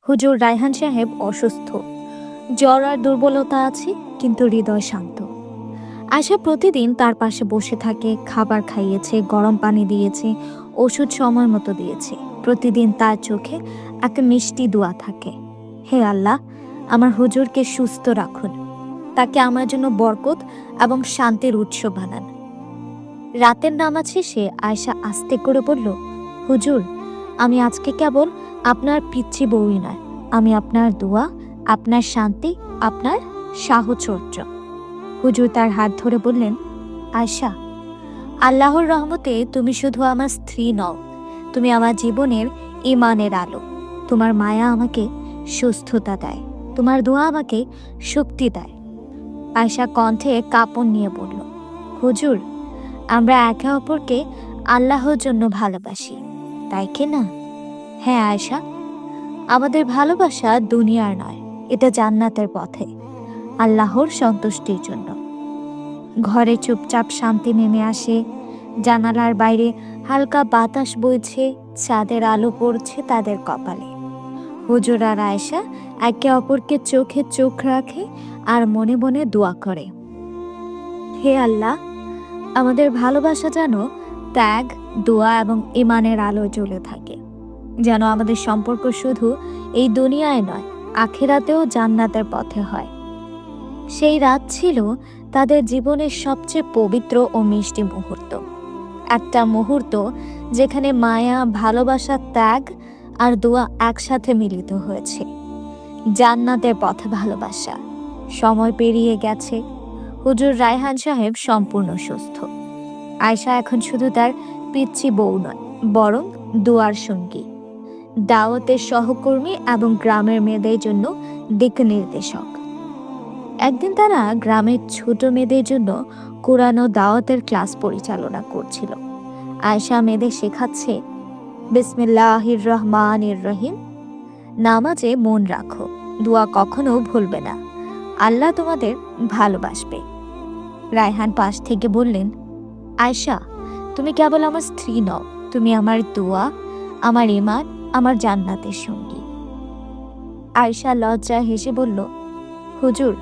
হুজুর রায়হান সাহেব অসুস্থ, জ্বর আর দুর্বলতা আছে, কিন্তু হৃদয় শান্ত। আয়শা প্রতিদিন তার পাশে বসে থাকে, খাবার খাইয়েছে, গরম পানি দিয়েছে, ওষুধ সময় মতো দিয়েছে। প্রতিদিন তার চোখে একটা মিষ্টি দোয়া থাকে, হে আল্লাহ, আমার হুজুরকে সুস্থ রাখুন, তাকে আমার জন্য বরকত এবং শান্তির উৎস বানান। রাতের নামাজ শেষে আয়শা আস্তে করে বলল, হুজুর, আমি আজকে কেবল আপনার পিচ্ছি বউই নয়, আমি আপনার দোয়া, আপনার শান্তি, আপনার সাহচর্য। হুজুর তার হাত ধরে বললেন, আয়শা, আল্লাহর রহমতে তুমি শুধু আমার স্ত্রী নও, তুমি আমার জীবনের ঈমানের আলো। তোমার মায়া আমাকে সুস্থতা দেয়, তোমার দোয়া আমাকে শক্তি দেয়। আয়শা কণ্ঠে কাঁপন নিয়ে বলল, হুজুর, আমরা একে অপরকে আল্লাহর জন্য ভালোবাসি, তাই কি না? হ্যাঁ আয়শা, আমাদের ভালোবাসা দুনিয়ার নয়, এটা জান্নাতের পথে, আল্লাহর সন্তুষ্টির জন্য। ঘরে চুপচাপ শান্তি নেমে আসে, জানালার বাইরে হালকা বাতাস বইছে, চাঁদের আলো পড়ছে তাদের কপালে। হুজুর আর আয়েশা একে অপরকে চোখে চোখ রাখে আর মনে মনে দোয়া করে, হে আল্লাহ, আমাদের ভালোবাসা যেন ত্যাগ, দোয়া এবং ঈমানের আলো জ্বলে থাকে, যেন আমাদের সম্পর্ক শুধু এই দুনিয়ায় নয়, আখিরাতেও জান্নাতের পথে হয়। সেই রাত ছিল তাদের জীবনের সবচেয়ে পবিত্র ও মিষ্টি মুহূর্ত। একটা মুহূর্ত যেখানে মায়া, ভালোবাসা, ত্যাগ আর দোয়া একসাথে মিলিত হয়েছে। জান্নাতের পথে ভালোবাসা। সময় পেরিয়ে গেছে, হুজুর রায়হান সাহেব সম্পূর্ণ সুস্থ। আয়শা এখন শুধু তার পিচ্ছি বউ নয়, বরং দোয়ার সঙ্গী, দাওয়াতের সহকর্মী এবং গ্রামের মেয়েদের জন্য দিক নির্দেশক। একদিন তারা গ্রামের ছোট মেয়েদের জন্য কোরআন ও দাওয়াতের ক্লাস পরিচালনা করছিল। আয়শা মেয়েদের শেখাচ্ছে, বিসমিল্লাহির রহমানির রহিম, নামাজে মন রাখো, দোয়া কখনো ভুলবে না, আল্লাহ তোমাদের ভালোবাসবে। রায়হান পাশ থেকে বললেন, আয়শা, তুমি কেবল আমার স্ত্রী নও, তুমি আমার দোয়া, আমার ঈমান, আমার জান্নাতের সঙ্গী। আয়শা লজ্জায় হেসে বলল, হুজুর,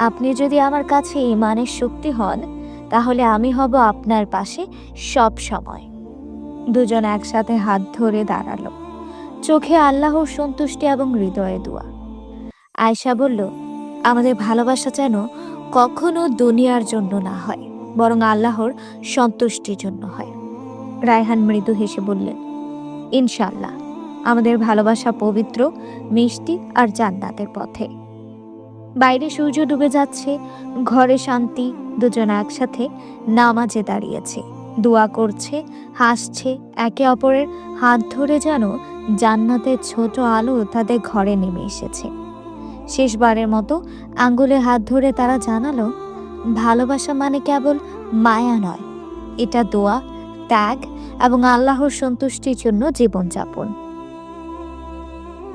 আপনি যদি আমার কাছে ঈমানের শক্তি হন, তাহলে আমি হব আপনার পাশে সব সময়। দুজন একসাথে হাত ধরে দাঁড়ালো, চোখে আল্লাহর সন্তুষ্টি এবং হৃদয়ে দোয়া। আয়শা বলল, আমাদের ভালোবাসা যেন কখনো দুনিয়ার জন্য না হয়, বরং আল্লাহর সন্তুষ্টির জন্য হয়। রায়হান মৃদু হেসে বললেন, ইনশাআল্লাহ, আমাদের ভালোবাসা পবিত্র, মিষ্টি আর জান্নাতের পথে। বাইরে সূর্য ডুবে যাচ্ছে, ঘরে শান্তি। দুজন একসাথে নামাজে দাঁড়িয়েছে, দোয়া করছে, হাসছে, একে অপরের হাত ধরে, যেন জান্নাতের ছোট আলো তাদের ঘরে নেমে এসেছে। শেষবারের মতো আঙ্গুলে হাত ধরে তারা জানালো, ভালোবাসা মানে কেবল মায়া নয়, এটা দোয়া, ত্যাগ এবং আল্লাহর সন্তুষ্টির জন্য জীবনযাপন।